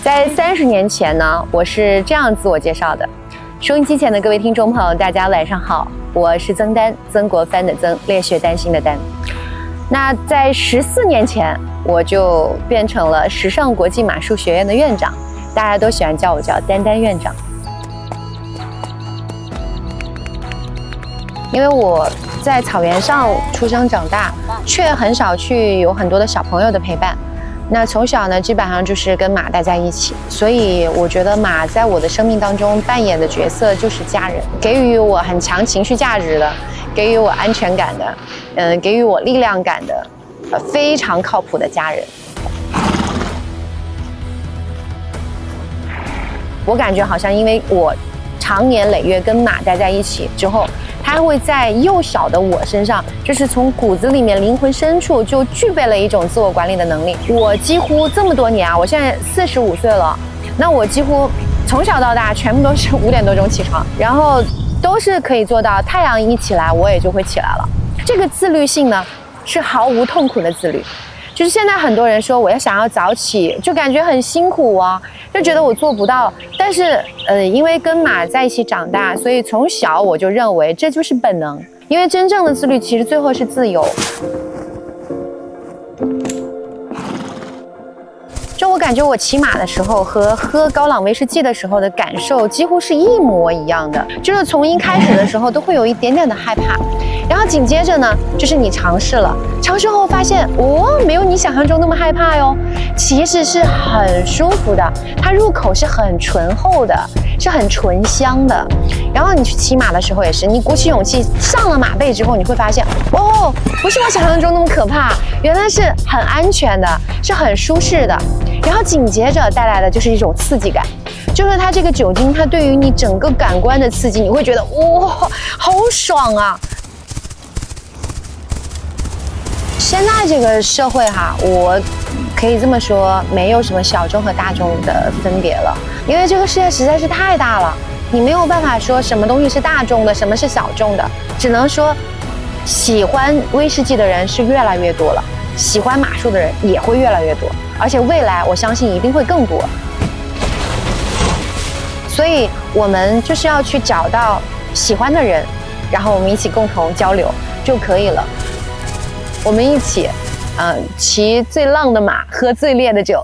在30年前呢，我是这样自我介绍的。收音机前的各位听众朋友，大家晚上好，我是曾丹，曾国藩的曾，烈血丹心的丹。那在14年前，我就变成了时尚国际马术学院的院长，大家都喜欢叫我丹丹院长。因为我在草原上出生长大，却很少去有很多的小朋友的陪伴。那从小呢，基本上就是跟马待在一起，所以我觉得马在我的生命当中扮演的角色就是家人，给予我很强情绪价值的，给予我安全感的，给予我力量感的，非常靠谱的家人。我感觉好像因为我长年累月跟马待在一起之后，它会在幼小的我身上，就是从骨子里面、灵魂深处就具备了一种自我管理的能力。我几乎这么多年啊，我现在45岁了，那我几乎从小到大全部都是5点多钟起床，然后都是可以做到太阳一起来我也就会起来了。这个自律性呢，是毫无痛苦的自律。就是现在很多人说我想要早起，就感觉很辛苦啊，就觉得我做不到。但是因为跟马在一起长大，所以从小我就认为这就是本能。因为真正的自律其实最后是自由。就我感觉我骑马的时候和喝高朗威士忌的时候的感受几乎是一模一样的，就是从一开始的时候都会有一点点的害怕，然后紧接着呢，就是你尝试了，尝试后发现没有你想象中那么害怕哟，其实是很舒服的，它入口是很醇厚的，是很醇香的。然后你去骑马的时候也是，你鼓起勇气上了马背之后，你会发现不是我想象中那么可怕，原来是很安全的，是很舒适的。然后紧接着带来的就是一种刺激感，就是它这个酒精，它对于你整个感官的刺激，你会觉得好爽啊！现在这个社会哈，我可以这么说，没有什么小众和大众的分别了，因为这个世界实在是太大了，你没有办法说什么东西是大众的，什么是小众的，只能说喜欢威士忌的人是越来越多了，喜欢马术的人也会越来越多，而且未来我相信一定会更多。所以我们就是要去找到喜欢的人，然后我们一起共同交流就可以了。我们一起骑最浪的马，喝最烈的酒。